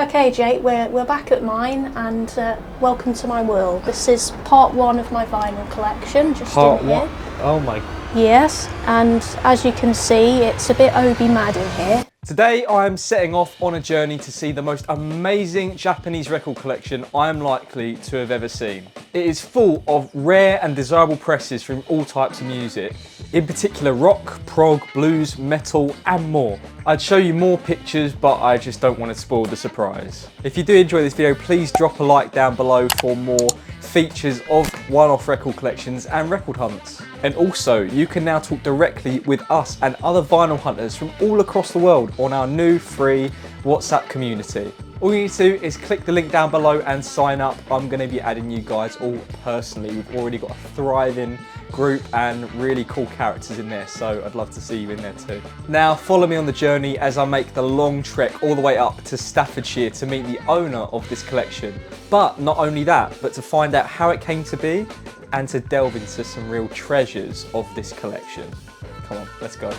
Okay, Jake, we're back at mine, and welcome to my world. This is part one of my vinyl collection, just part in here. One? Oh my. Yes, and as you can see, it's a bit Obi mad in here. Today I'm setting off on a journey to see the most amazing Japanese record collection I am likely to have ever seen. It is full of rare and desirable presses from all types of music, in particular rock, prog, blues, metal and more. I'd show you more pictures, but I just don't want to spoil the surprise. If you do enjoy this video, please drop a like down below for more features of one-off record collections and record hunts. And also, you can now talk directly with us and other vinyl hunters from all across the world on our new free WhatsApp community. All you need to do is click the link down below and sign up. I'm going to be adding you guys all personally. We've already got a thriving group and really cool characters in there, so I'd love to see you in there too. Now follow me on the journey as I make the long trek all the way up to Staffordshire to meet the owner of this collection. But not only that, but to find out how it came to be and to delve into some real treasures of this collection. Come on, let's go.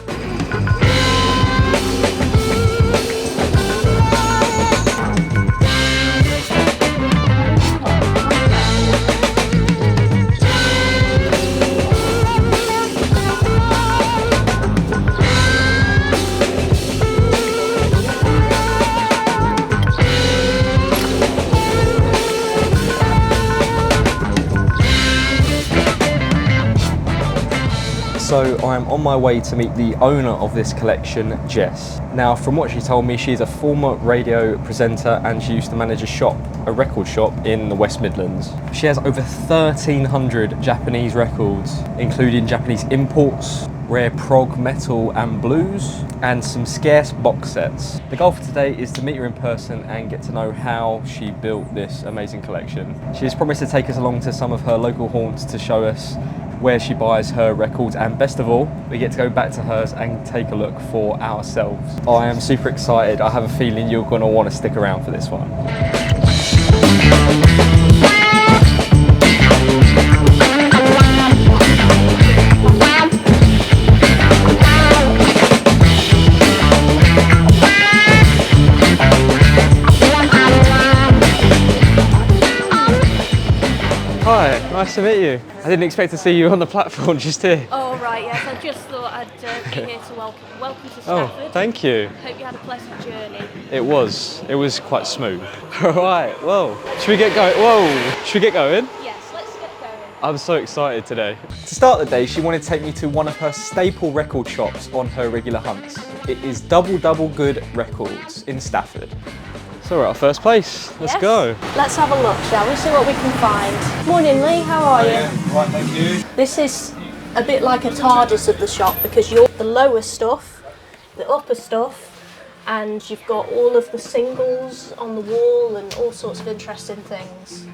So I'm on my way to meet the owner of this collection, Jess. Now, from what she told me, she's a former radio presenter and she used to manage a record shop in the West Midlands. She has over 1,300 Japanese records, including Japanese imports, rare prog, metal and blues, and some scarce box sets. The goal for today is to meet her in person and get to know how she built this amazing collection. She has promised to take us along to some of her local haunts to show us where she buys her records, and best of all, we get to go back to hers and take a look for ourselves. I am super excited. I have a feeling you're going to want to stick around for this one. Hi, nice to meet you. I didn't expect to see you on the platform just here. Oh right, yes, I just thought I'd be here to welcome to Stafford. Oh, thank you. Hope you had a pleasant journey. It was quite smooth. All right, well, should we get going? Whoa, should we get going? Yes, let's get going. I'm so excited today. To start the day, she wanted to take me to one of her staple record shops on her regular hunts. It is Double Good Records in Stafford. So we're at our first place. Let's go. Let's have a look, shall we? See what we can find. Morning, Lee. How are you? Right, thank you. This is a bit like a TARDIS of the shop because you're the lower stuff, the upper stuff, and you've got all of the singles on the wall and all sorts of interesting things.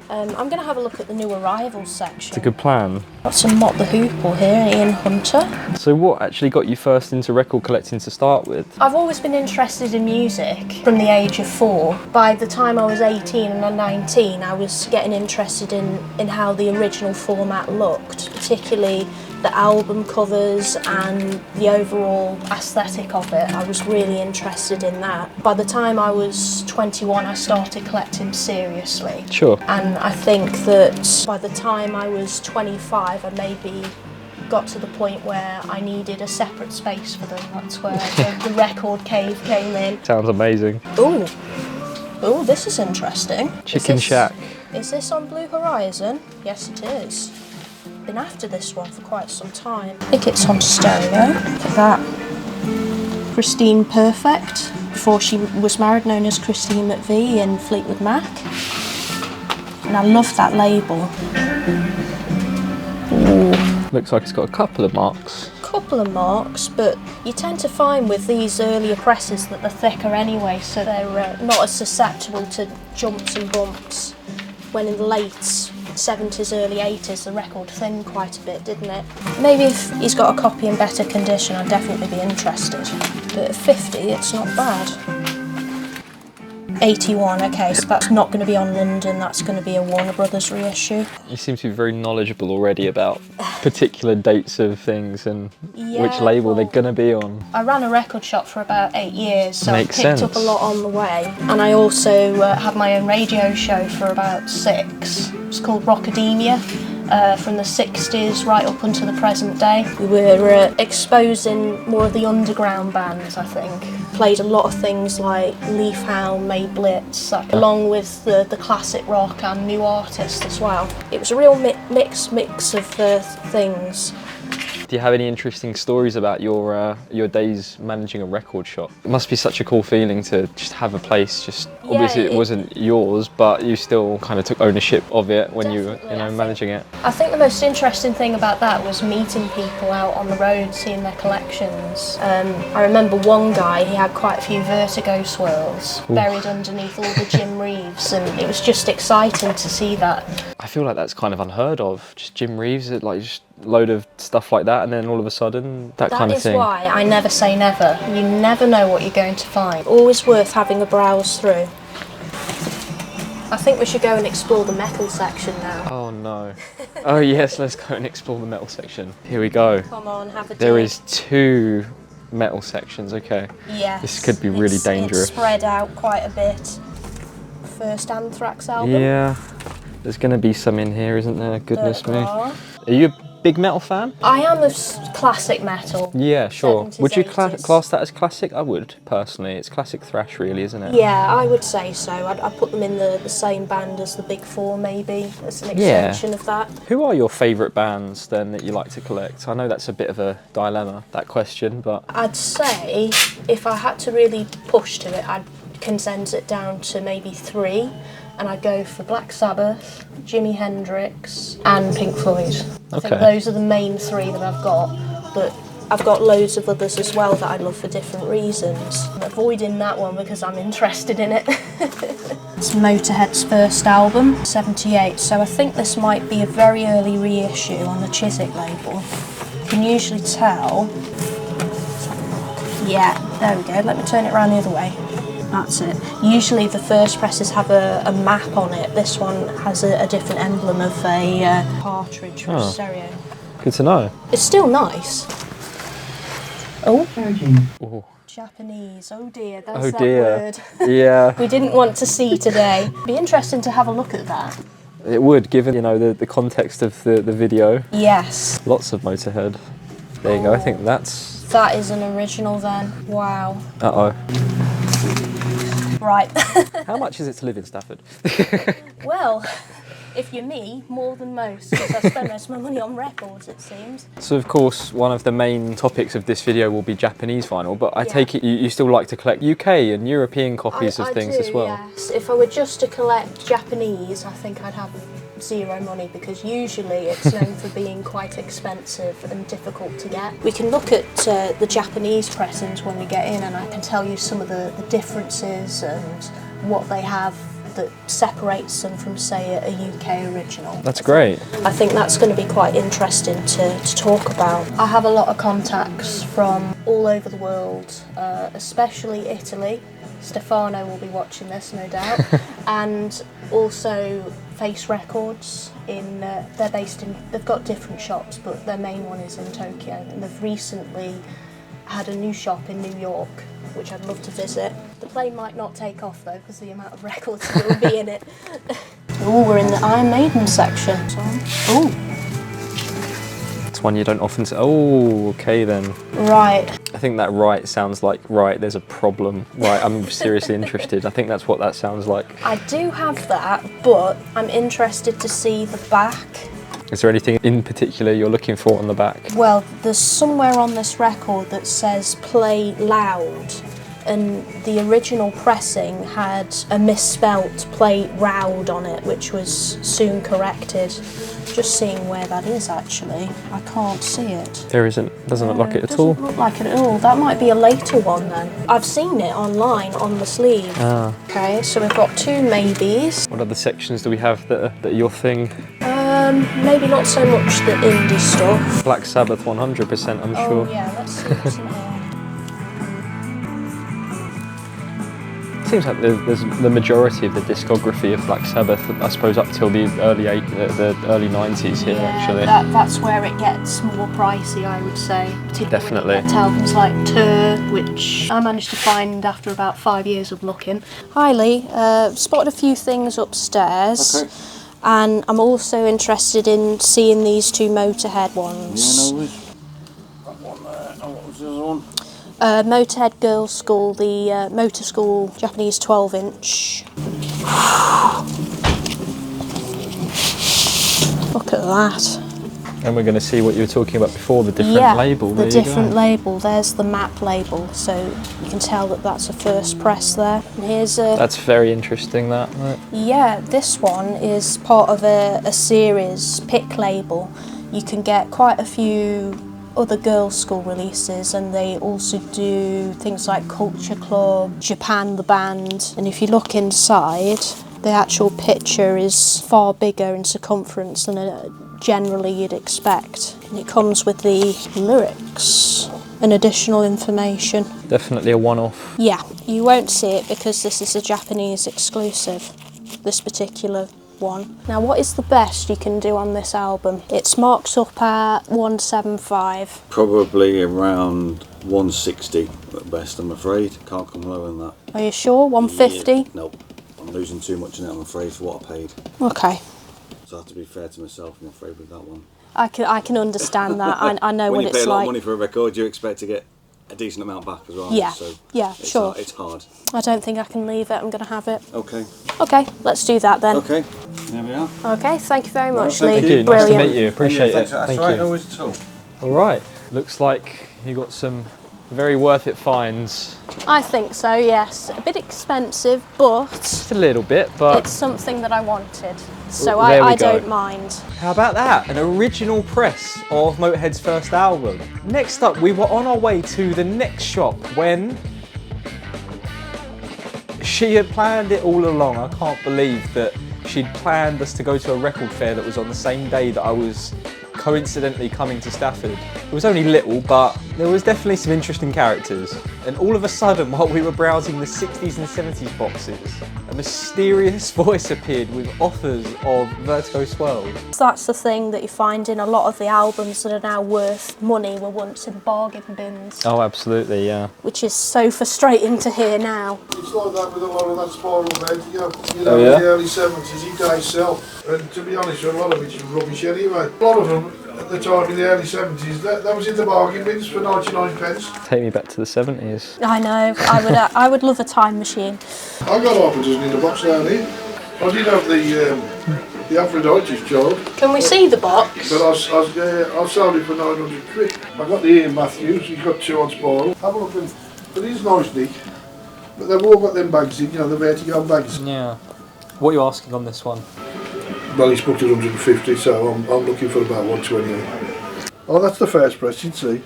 I'm going to have a look at the new arrivals section. It's a good plan. Got some Mott the Hoople here, Ian Hunter. So what actually got you first into record collecting to start with? I've always been interested in music from the age of 4. By the time I was 18 and 19, I was getting interested in how the original format looked, particularly the album covers and the overall aesthetic of it. I was really interested in that. By the time I was 21, I started collecting seriously. Sure. And I think that by the time I was 25, I maybe got to the point where I needed a separate space for them. That's where the record cave came in. Sounds amazing. Oh, this is interesting. Chicken Shack. Is this on Blue Horizon? Yes, it is. Been after this one for quite some time. I think it's on stereo. Look at that. Christine Perfect, before she was married, known as Christine McVie in Fleetwood Mac. And I love that label. Ooh. Looks like it's got a couple of marks. Couple of marks, but you tend to find with these earlier presses that they're thicker anyway, so they're not as susceptible to jumps and bumps. When in the late 70s, early 80s, the record thinned quite a bit, didn't it? Maybe if he's got a copy in better condition, I'd definitely be interested. But at 50, it's not bad. 81, okay, so that's not going to be on London, that's going to be a Warner Brothers reissue. You seem to be very knowledgeable already about particular dates of things and which Yeah, label they're well, going to be on. I ran a record shop for about 8 years, so Makes I picked sense. up a lot on the way. And I also had my own radio show for about 6. It's called Rockademia. From the 60s right up until the present day. We were exposing more of the underground bands, I think. Played a lot of things like Leafhound, May Blitz, along with the classic rock and new artists as well. It was a real mix of things. Do you have any interesting stories about your days managing a record shop? It must be such a cool feeling to just have a place. Just obviously it wasn't yours, but you still kind of took ownership of it when you were managing it. I think the most interesting thing about that was meeting people out on the road, seeing their collections. I remember one guy, he had quite a few Vertigo swirls buried underneath all the Jim Reeves, and it was just exciting to see that. I feel like that's kind of unheard of. Just Jim Reeves, like just load of stuff like that, and then all of a sudden that kind of thing. That is why I never say never. You never know what you're going to find. Always worth having a browse through. I think we should go and explore the metal section now. Oh no. Oh yes, let's go and explore the metal section. Here we go. Come on, have a dig. There is 2 metal sections, okay. Yes. This could be really dangerous. It's spread out quite a bit. First Anthrax album. Yeah. There's going to be some in here, isn't there? Goodness me. Are you a big metal fan? I am of classic metal. Yeah, sure. 70s, Would you 80s. class that as classic? I would, personally. It's classic thrash, really, isn't it? Yeah, I would say so. I'd put them in the same band as the Big Four, maybe, as an extension of that. Who are your favourite bands, then, that you like to collect? I know that's a bit of a dilemma, that question, but... I'd say, if I had to really push to it, I'd condense it down to maybe 3. And I go for Black Sabbath, Jimi Hendrix and Pink Floyd. I think those are the main 3 that I've got, but I've got loads of others as well that I love for different reasons. I'm avoiding that one because I'm interested in it. It's Motorhead's first album, 78, so I think this might be a very early reissue on the Chiswick label. You can usually tell. Yeah, there we go, let me turn it around the other way. That's it. Usually the first presses have a map on it. This one has a different emblem of a partridge for stereo. Good to know. It's still nice. Oh. Ooh. Japanese. Oh dear, that's that word. word. Yeah. We didn't want to see today. It'd be interesting to have a look at that. It would, given, you know, the context of the video. Yes. Lots of Motorhead. There you go, I think that's... That is an original then. Wow. Uh-oh. Right. How much is it to live in Stafford? Well, if you're me, more than most, because I spend most of my money on records, it seems. So of course, one of the main topics of this video will be Japanese vinyl, but I take it you still like to collect UK and European copies of things as well? Yes. If I were just to collect Japanese, I think I'd have 0 money, because usually it's known for being quite expensive and difficult to get. We can look at the Japanese pressings when we get in, and I can tell you some of the differences and what they have that separates them from, say, a UK original. That's great. I think that's going to be quite interesting to talk about. I have a lot of contacts from all over the world, especially Italy. Stefano will be watching this, no doubt. And also Face Records. They're based in, they've got different shops, but their main one is in Tokyo. And they've recently had a new shop in New York, which I'd love to visit. The plane might not take off though, because the amount of records that will be in it. Oh, we're in the Iron Maiden section. Oh. It's one you don't often say. Oh, okay then. Right. I think that right sounds like, right, there's a problem. Right, I'm seriously interested. I think that's what that sounds like. I do have that, but I'm interested to see the back. Is there anything in particular you're looking for on the back? Well, there's somewhere on this record that says play loud, and the original pressing had a misspelt play roud on it, which was soon corrected. Just seeing where that is actually. I can't see it. There isn't, doesn't look like it at all. Doesn't look like it at all. That might be a later one then. I've seen it online on the sleeve. Ah. Okay, so we've got 2 maybes. What other sections do we have that are your thing? Maybe not so much the indie stuff. Black Sabbath 100%, I'm sure. Oh yeah, let's see what's in here. seems like there's the majority of the discography of Black Sabbath, I suppose, up till the early 90s here, actually. That's where it gets more pricey, I would say. Definitely. Albums like Tur, which I managed to find after about 5 years of looking. Hi Lee, spotted a few things upstairs. Okay. And I'm also interested in seeing these two Motorhead ones. Yeah, no worries. That one there. Oh, what was the other one? Motorhead Girls School, the Motor School Japanese 12-inch. Look at that. And we're going to see what you were talking about before, the different label. The different label. There's the map label, so you can tell that that's a first press there. And here's a... That's very interesting, that. Right? Yeah, this one is part of a series, Pick label. You can get quite a few other girls' school releases, and they also do things like Culture Club, Japan the band, and if you look inside, the actual picture is far bigger in circumference than generally you'd expect. And it comes with the lyrics and additional information. Definitely a one-off. Yeah, you won't see it because this is a Japanese exclusive, this particular one. Now, what is the best you can do on this album? It's marked up at 175. Probably around 160 at best, I'm afraid. Can't come lower than that. Are you sure? 150? Yeah, nope. I'm losing too much in it, I'm afraid, for what I paid. Okay. So I have to be fair to myself, I'm afraid, with that one. I can understand that. I know what it's like. When you pay a lot of money for a record, you expect to get a decent amount back as well. Yeah, so yeah, sure. It's hard. I don't think I can leave it. I'm going to have it. Okay. Okay, let's do that then. Okay. There we are. Okay, thank you very much, Thank Lee. you. Brilliant. Nice to meet you. Appreciate it. That's Thank right, you. no worries at all. All right. Looks like you got some very worth it finds. I think so, yes. A bit expensive, but Just a little bit, but it's something that I wanted. So Well, there we I go. don't mind. how about that? An original press of Motorhead's first album. Next up, we were on our way to the next shop when she had planned it all along. I can't believe that she'd planned us to go to a record fair that was on the same day that I was coincidentally coming to Stafford. It was only little, but there was definitely some interesting characters. And all of a sudden, while we were browsing the 60s and 70s boxes, a mysterious voice appeared with offers of Vertigo Swirls. That's the thing that you find in a lot of the albums that are now worth money were once in bargain bins, Oh, absolutely, yeah. which is so frustrating to hear now. It's like that with a lot of that spiral bed, you know Oh, yeah? in the early 70s, he died sell. And to be honest, a lot of it's rubbish anyway. A lot of them, at the time in the early 70s, that was in the bargain bins for 99 pence. Take me back to the 70s. I know, I would love a time machine. I got half a dozen in the box down here. I did have the Aphrodite's child, Can we see the box? but I sold it for 900 quid. I got the Ian Matthews, he's got 2 on spiral. Have a look at him. But he's nice, Nick. But they've all got them bags in, you know, the Vertigo bags. Yeah. What are you asking on this one? Well, he's booked at 150, so I'm looking for about 128. Oh, that's the first press, you'd see.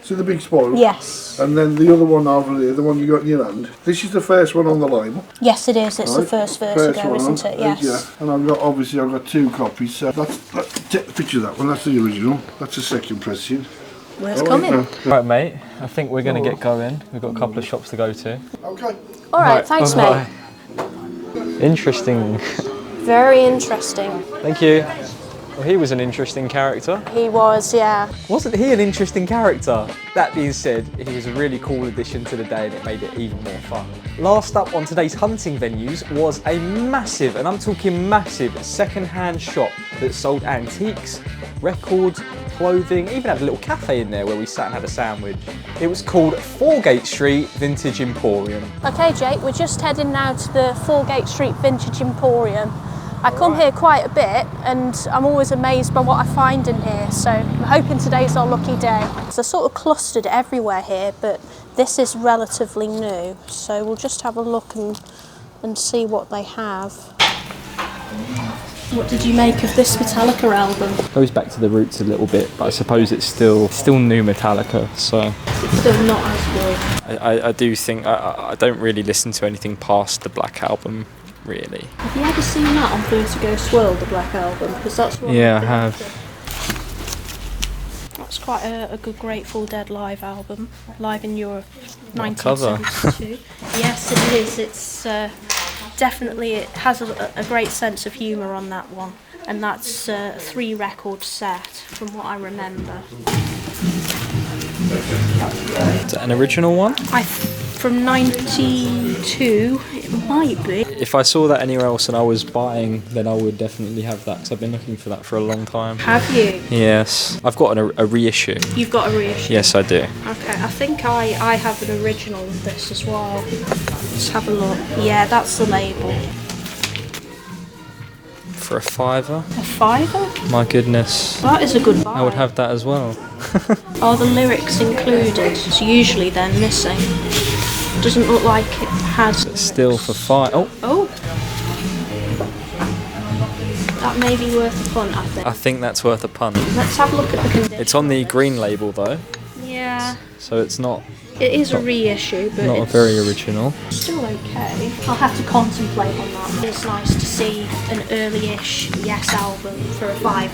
See the big spiral? Yes. And then the other one over there, the one you got in your hand. This is the first one on the label. Yes, it is. It's the Right? first Vertigo, one, isn't it? Yes. Yeah. And I've got, obviously, I've got 2 copies. So take a picture of that one. That's the original. That's the second pressing. Where's coming? Right, mate. I think we're going to get going. We've got a couple of shops to go to. Okay. All right, thanks, bye-bye. mate. Interesting. Very interesting. Thank you. Well, he was an interesting character. He was, yeah. Wasn't he an interesting character? That being said, he was a really cool addition to the day and it made it even more fun. Last up on today's hunting venues was a massive, and I'm talking massive, second-hand shop that sold antiques, records, clothing, even had a little cafe in there where we sat and had a sandwich. It was called Foregate Street Vintage Emporium. Okay, Jake, we're just heading now to the Foregate Street Vintage Emporium. I come here quite a bit and I'm always amazed by what I find in here, so I'm hoping today's our lucky day. So they're sort of clustered everywhere here, but this is relatively new, so we'll just have a look and see what they have. What did you make of this Metallica album? Goes back to the roots a little bit, but I suppose it's still new Metallica, so... It's still not as good. I do think, I don't really listen to anything past the Black Album, really. Have you ever seen that on Vertigo Swirl, the Black Album? Because that's what Yeah, I have. That's quite a good Grateful Dead live album, live in Europe, What cover. 1972. Yes, it is. It's definitely, it has a great sense of humour on that one, and that's a 3-record set from what I remember. Is that an original one? From 92, it might be. If I saw that anywhere else and I was buying, then I would definitely have that, because I've been looking for that for a long time. Have you? Yes. I've got a reissue. You've got a reissue? Yes, I do. Okay, I think I have an original of this as well. Let's have a look. Yeah, that's the label. For a £5. A £5? My goodness. That is a good buy. I would have that as well. Are the lyrics included? It's usually they're missing. Doesn't look like it has. But still for £5. Oh, Oh! That may be worth a punt, I think. I think that's worth a punt. Let's have a look at the condition. It's on the green label though, Yeah. so it's not It is a reissue, but a it's very original. still okay. I'll have to contemplate on that. It's nice to see an early-ish Yes album for a £5.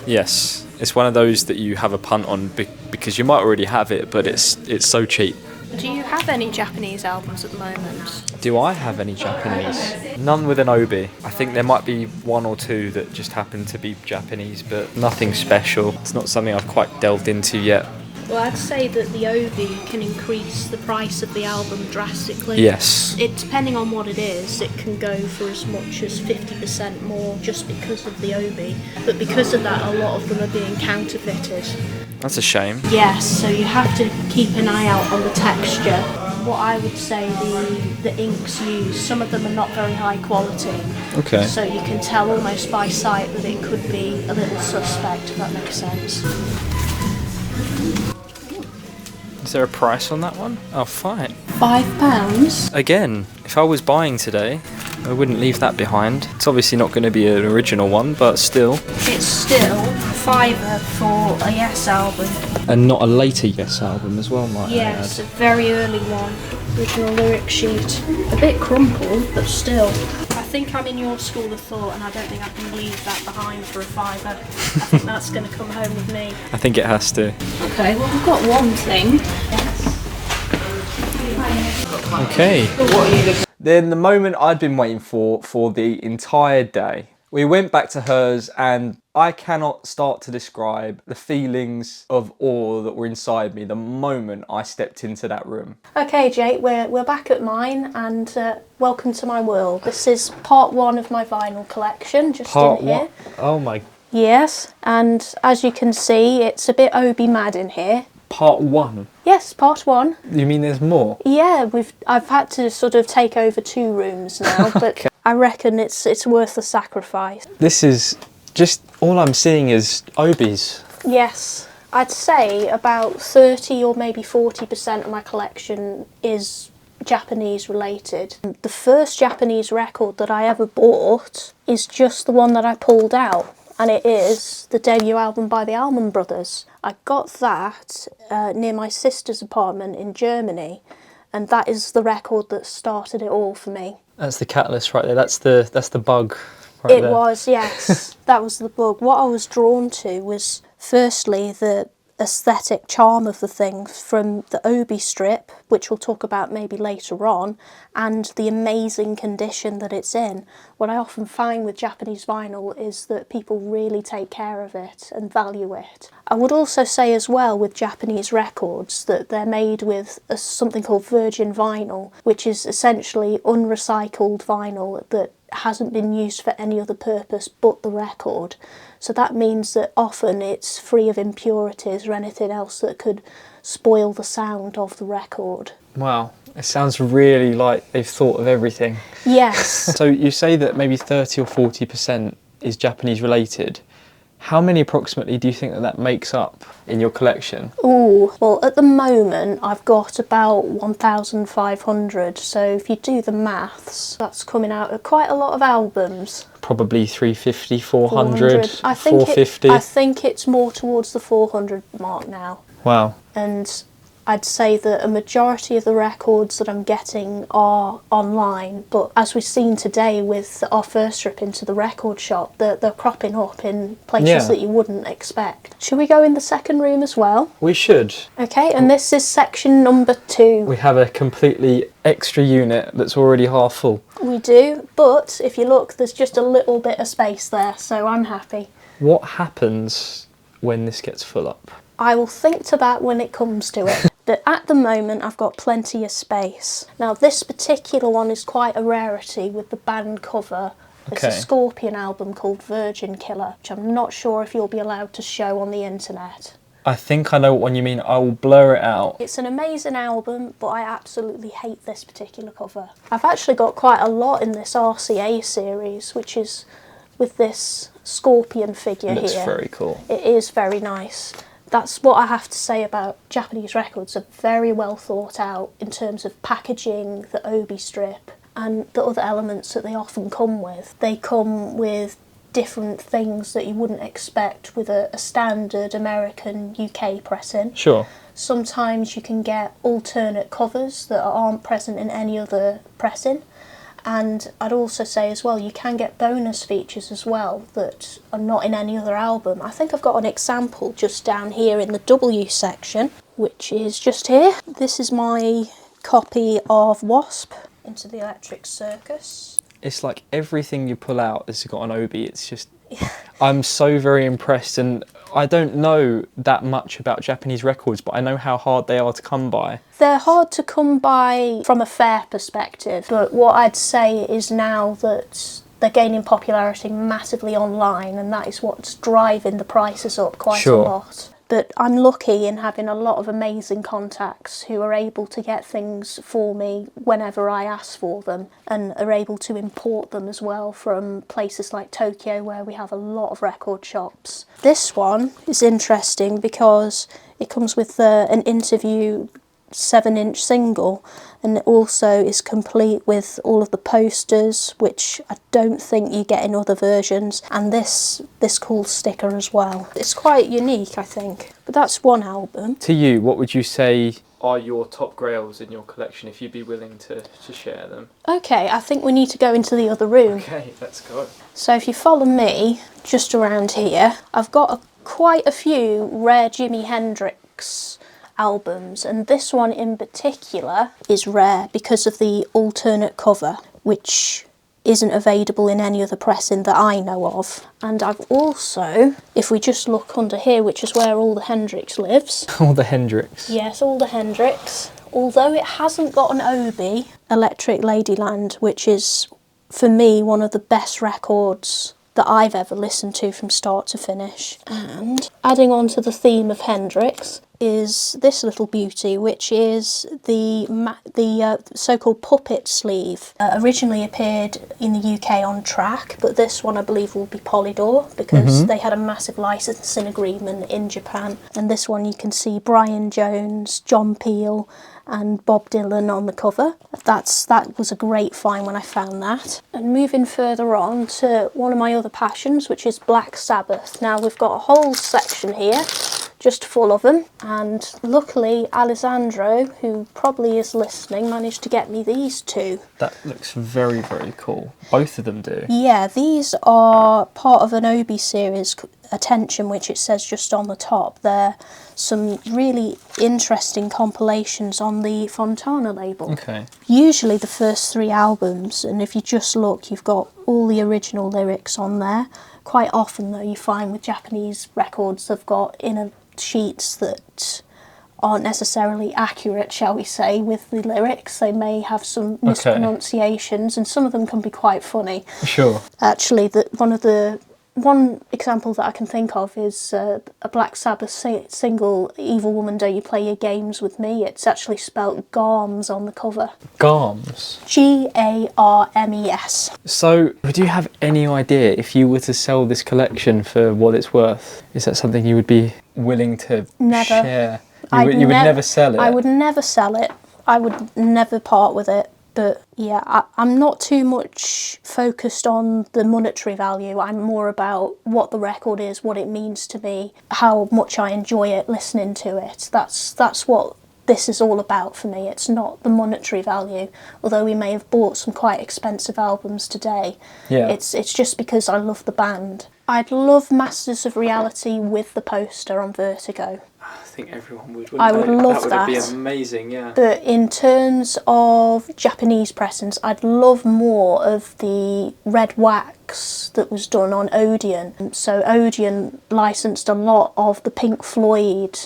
Yes, it's one of those that you have a punt on because you might already have it, but it's so cheap. Do you have any Japanese albums at the moment? Do I have any Japanese? None with an obi. I think there might be 1 or 2 that just happen to be Japanese, but nothing special. It's not something I've quite delved into yet. Well, I'd say that the obi can increase the price of the album drastically. Yes. It, depending on what it is, it can go for as much as 50% more just because of the obi. But because of that, a lot of them are being counterfeited. That's a shame. Yes, so you have to keep an eye out on the texture. What I would say the inks used, some of them are not very high quality. Okay. So you can tell almost by sight that it could be a little suspect, if that makes sense. Is there a price on that one? Oh, fine. £5? Again, if I was buying today, I wouldn't leave that behind. It's obviously not going to be an original one, but still. It's still £5 for a Yes album. And not a later Yes album as well, might I Yes, add. a very early one. Original lyric sheet. A bit crumpled, but still. I think I'm in your school of thought, and I don't think I can leave that behind for a £5. I think that's going to come home with me. I think it has to. Okay, well we've got one thing. Okay. Then the moment I'd been waiting for the entire day. We went back to hers, and I cannot start to describe the feelings of awe that were inside me the moment I stepped into that room. Okay, Jake, we're back at mine, and welcome to my world. This is part 1 of my vinyl collection, just Part in here. 1. Oh my. Yes, and as you can see, it's a bit Obi mad in here. Part 1. Yes, part 1. You mean there's more? Yeah, I've had to sort of take over 2 rooms now, but Okay. I reckon it's worth the sacrifice. This is just all I'm seeing is obies. Yes, I'd say about 30 or maybe 40% of my collection is Japanese related. The first Japanese record that I ever bought is just the one that I pulled out, and it is the debut album by the Allman Brothers. I got that near my sister's apartment in Germany, and that is the record that started it all for me. That's the catalyst right there. That's the bug right It there. was, yes. That was the bug. What I was drawn to was firstly the aesthetic charm of the thing from the obi strip, which we'll talk about maybe later on, and the amazing condition that it's in. What I often find with Japanese vinyl is that people really take care of it and value it. I would also say as well with Japanese records that they're made with something called virgin vinyl, which is essentially unrecycled vinyl that hasn't been used for any other purpose but the record. So that means that often it's free of impurities or anything else that could spoil the sound of the record. Wow, it sounds really like they've thought of everything. Yes. So you say that maybe 30 or 40% is Japanese related. How many approximately do you think that makes up in your collection? Ooh, well at the moment I've got about 1,500, so if you do the maths, that's coming out at quite a lot of albums. Probably 350, 400, I think 450. I think it's more towards the 400 mark now. Wow. And I'd say that a majority of the records that I'm getting are online, but as we've seen today with our first trip into the record shop, they're cropping up in places that you wouldn't expect. Should we go in the second room as well? We should. Okay, and this is section number 2. We have a completely extra unit that's already half full. We do, but if you look, there's just a little bit of space there, so I'm happy. What happens when this gets full up? I will think to that when it comes to it. But at the moment, I've got plenty of space. Now, this particular one is quite a rarity with the band cover. It's a Scorpion album called Virgin Killer, which I'm not sure if you'll be allowed to show on the internet. I think I know what one you mean. I will blur it out. It's an amazing album, but I absolutely hate this particular cover. I've actually got quite a lot in this RCA series, which is with this Scorpion figure here. Looks very cool. It is very nice. That's what I have to say about Japanese records. Are very well thought out in terms of packaging, the obi strip, and the other elements that they often come with. They come with different things that you wouldn't expect with a standard American UK pressing. Sure. Sometimes you can get alternate covers that aren't present in any other pressing. And I'd also say as well, you can get bonus features as well that are not in any other album. I think I've got an example just down here in the W section, which is just here. This is my copy of Wasp, Into the Electric Circus. It's like everything you pull out has got an obi. It's just, I'm so very impressed, and I don't know that much about Japanese records, but I know how hard they are to come by. They're hard to come by from a fair perspective, but what I'd say is now that they're gaining popularity massively online, and that is what's driving the prices up quite a lot. But I'm lucky in having a lot of amazing contacts who are able to get things for me whenever I ask for them, and are able to import them as well from places like Tokyo, where we have a lot of record shops. This one is interesting because it comes with an interview 7-inch single, and it also is complete with all of the posters, which I don't think you get in other versions, and this cool sticker as well. It's quite unique, I think. But that's one album. To you, what would you say are your top grails in your collection, if you'd be willing to share them? Okay, I think we need to go into the other room. Okay, let's go. So if you follow me just around here, I've got quite a few rare Jimi Hendrix albums, and this one in particular is rare because of the alternate cover, which isn't available in any other pressing that I know of. And I've also, if we just look under here, which is where all the Hendrix lives. All the Hendrix. Yes, all the Hendrix. Although it hasn't got an obi, Electric Ladyland, which is, for me, one of the best records that I've ever listened to from start to finish. And adding on to the theme of Hendrix is this little beauty, which is the so-called puppet sleeve. Originally appeared in the UK on track, but this one I believe will be Polydor because they had a massive licensing agreement in Japan. And this one you can see Brian Jones, John Peel and Bob Dylan on the cover. That was a great find when I found that. And moving further on to one of my other passions, which is Black Sabbath. Now we've got a whole section here just full of them, and luckily Alessandro, who probably is listening, managed to get me these two. That looks very, very cool. Both of them do. Yeah, these are part of an obi series, Attention, which it says just on the top. They're some really interesting compilations on the Fontana label. Okay. Usually the first 3 albums, and if you just look, you've got all the original lyrics on there. Quite often though, you find with Japanese records they've got inner sheets that aren't necessarily accurate, shall we say, with the lyrics. They may have some mispronunciations, and some of them can be quite funny. Sure. Actually, one example that I can think of is a Black Sabbath single, Evil Woman Don't You Play Your Games With Me. It's actually spelt Garms on the cover. Garms? Garmes. So, would you have any idea if you were to sell this collection for what it's worth? Is that something you would be willing to share? You would never sell it? I would never sell it. I would never part with it. But yeah, I'm not too much focused on the monetary value. I'm more about what the record is, what it means to me, how much I enjoy it, listening to it. That's what this is all about for me. It's not the monetary value, although we may have bought some quite expensive albums today. Yeah. It's just because I love the band. I'd love Masters of Reality with the poster on Vertigo. I think everyone would. I would love that. That would be amazing, yeah. But in terms of Japanese pressings, I'd love more of the red wax that was done on Odeon. So Odeon licensed a lot of the Pink Floyd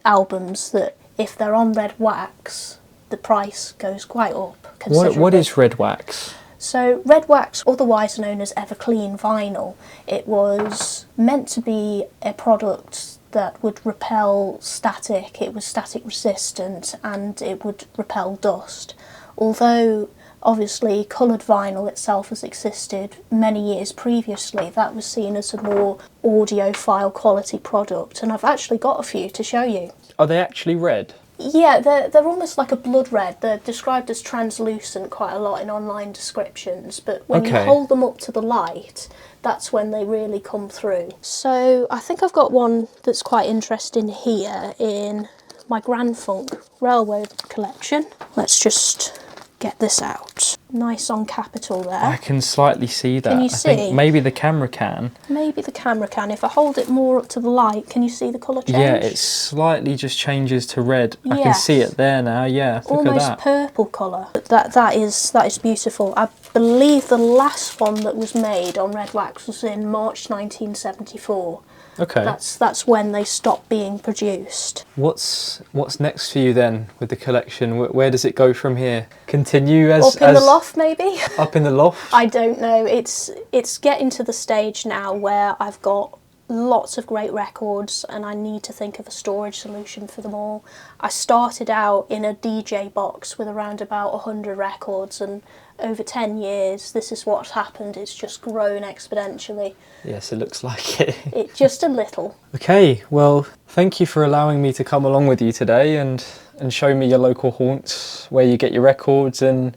albums that, if they're on red wax, the price goes quite up considerably. What is red wax? So red wax, otherwise known as Everclean vinyl, it was meant to be a product that would repel static. It was static resistant and it would repel dust. Although obviously coloured vinyl itself has existed many years previously, that was seen as a more audiophile quality product, and I've actually got a few to show you. Are they actually red? Yeah, they're almost like a blood red. They're described as translucent quite a lot in online descriptions, but when you hold them up to the light, that's when they really come through. So I think I've got one that's quite interesting here in my Grand Funk Railway collection. Let's just get this out. Nice on capital there. I can slightly see that. Can you I see? think maybe the camera can. Maybe the camera can. If I hold it more up to the light, can you see the colour change? Yeah, it slightly just changes to red. I can Yes. see it there now, yeah. Look Almost at that. purple colour. That is beautiful. I believe the last one that was made on red wax was in March 1974. Okay. That's when they stopped being produced. What's next for you then with the collection? Where does it go from here? Continue as Up in the loft, maybe? Up in the loft? I don't know. It's getting to the stage now where I've got lots of great records and I need to think of a storage solution for them all. I started out in a DJ box with around about 100 records, and over 10 years this is what's happened. It's just grown exponentially. Yes, it looks like it. It just a little. Okay, well, thank you for allowing me to come along with you today and show me your local haunts, where you get your records, and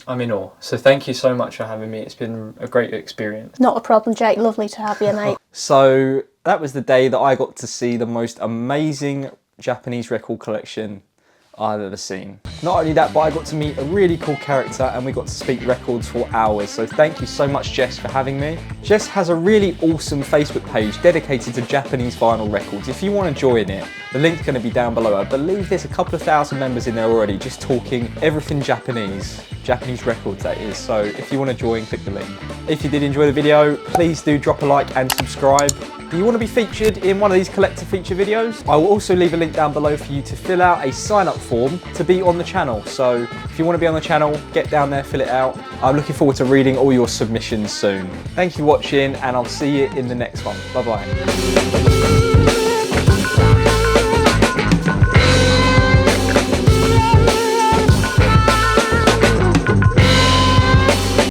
I'm in awe. So thank you so much for having me. It's been a great experience. Not a problem, Jake. Lovely to have you, mate. So that was the day that I got to see the most amazing Japanese record collection I've ever seen. Not only that, but I got to meet a really cool character and we got to speak records for hours. So thank you so much, Jess, for having me. Jess has a really awesome Facebook page dedicated to Japanese vinyl records. If you want to join it, the link's going to be down below. I believe there's a couple of thousand members in there already, just talking everything Japanese records that is. So if you want to join, click the link. If you did enjoy the video, please do drop a like and subscribe. Do you want to be featured in one of these collector feature videos? I will also leave a link down below for you to fill out a sign up form to be on the channel. So if you want to be on the channel, get down there, fill it out. I'm looking forward to reading all your submissions soon. Thank you for watching and I'll see you in the next one. Bye bye.